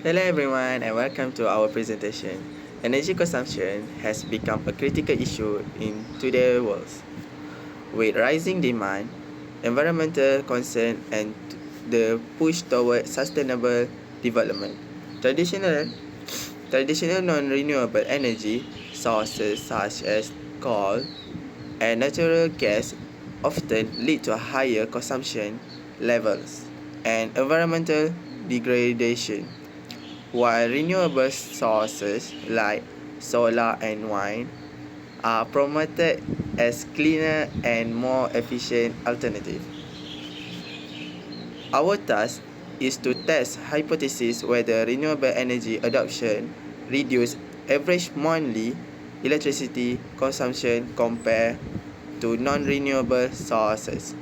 Hello everyone and welcome to our presentation. Energy consumption has become a critical issue in today's world. With rising demand, environmental concern and the push toward sustainable development. Traditional non-renewable energy sources such as coal and natural gas often lead to higher consumption levels and environmental degradation, while renewable sources like solar and wind are promoted as cleaner and more efficient alternatives. Our task is to test hypotheses whether renewable energy adoption reduce average monthly electricity consumption compared to non-renewable sources.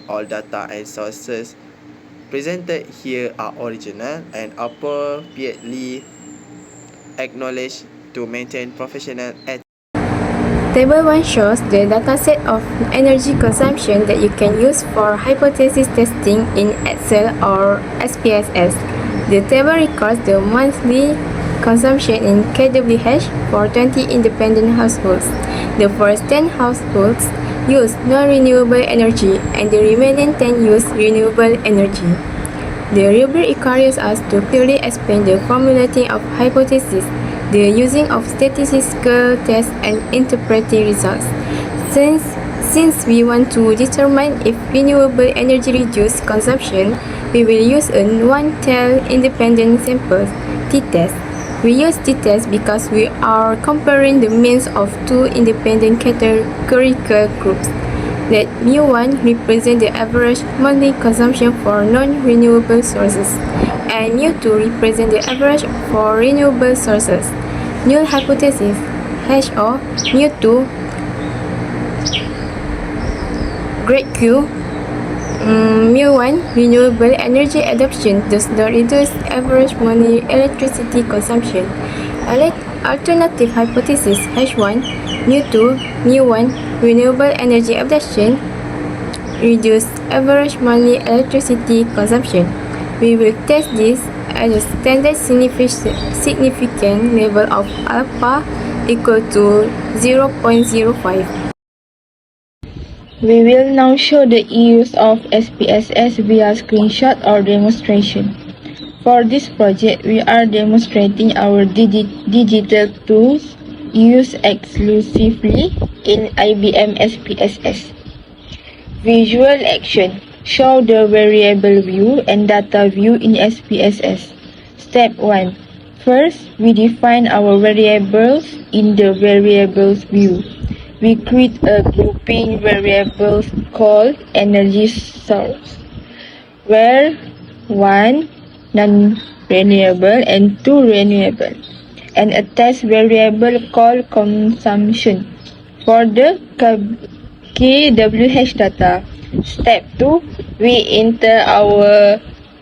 All data and sources presented here are original and appropriately acknowledged to maintain professional ethics. Table 1 shows the dataset of energy consumption that you can use for hypothesis testing in Excel or SPSS. The table records the monthly consumption in KWH for 20 independent households. The first 10 households use non-renewable energy and the remaining 10 use renewable energy. The rubric encourages us to clearly explain the formulating of hypotheses, the using of statistical tests and interpreting results. Since we want to determine if renewable energy reduces consumption, we will use a one-tail independent sample t-test. We use t-test because we are comparing the means of two independent categorical groups. Let mu1 represent the average monthly consumption for non-renewable sources, and mu2 represent the average for renewable sources. Null hypothesis H or mu2 grade Q mu1 renewable energy adoption does not reduce average monthly electricity consumption. Alternative hypothesis H1 mu1 renewable energy adoption reduce average monthly electricity consumption. We will test this at a standard significant level of alpha equal to 0.05. We will now show the use of SPSS via screenshot or demonstration. For this project, we are demonstrating our digital tools used exclusively in IBM SPSS. Visual action. Show the variable view and data view in SPSS. Step 1. First, we define our variables in the variables view. We create a grouping variables called energy source, where 1 non-renewable and 2 renewable, and a test variable called consumption for the KWH data. Step 2, we enter our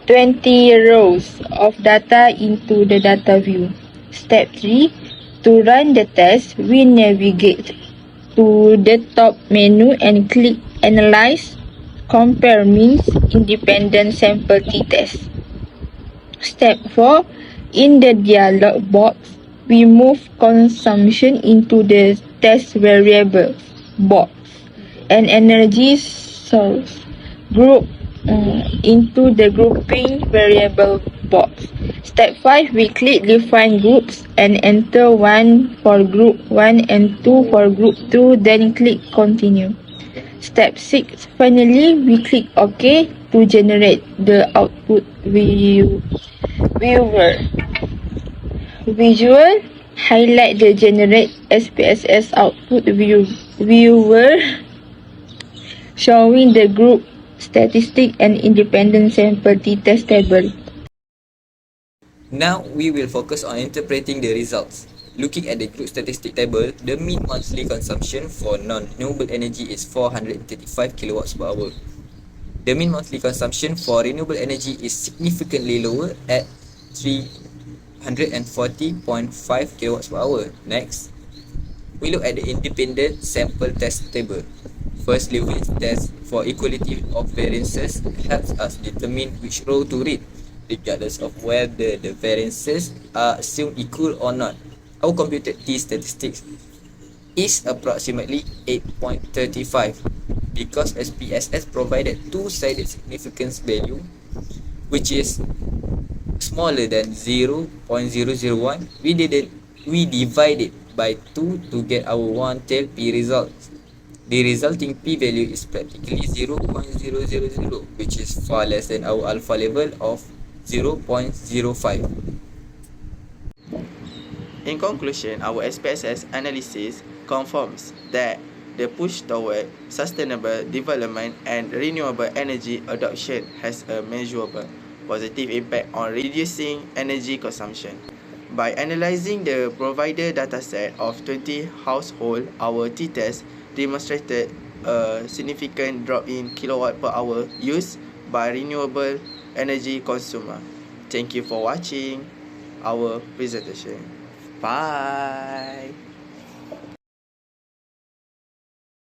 20 rows of data into the data view. Step 3, to run the test, we navigate to the top menu and click Analyze, Compare Means, Independent Sample t-test. Step 4, in the dialog box, we move consumption into the test variable box and energy source group into the grouping variable box. Step 5, we click Define Groups and enter 1 for group 1 and 2 for group 2, then click Continue. Step 6, finally, we click OK to generate the output viewer. Visual, highlight the Generate SPSS output viewer showing the group, statistic and independent sample t-test table. Now we will focus on interpreting the results. Looking at the group statistic table, the mean monthly consumption for non-renewable energy is 435 kilowatts per hour. The mean monthly consumption for renewable energy is significantly lower at 340.5 kilowatts per hour. Next, we look at the independent sample test table. First, Lewis test for equality of variances helps us determine which row to read. regardless of whether the variances are assumed equal or not. Our computed T statistics is approximately 8.35 because SPSS provided two-sided significance value which is smaller than 0.001. We divide it by 2 to get our one-tailed P result. The resulting P value is practically 0.000, which is far less than our alpha level of 0.05. In conclusion, our SPSS analysis confirms that the push toward sustainable development and renewable energy adoption has a measurable positive impact on reducing energy consumption. By analyzing the provider dataset of 20 households, our t-test demonstrated a significant drop in kilowatt per hour used by renewable energy consumer. Thank you for watching our presentation. Bye.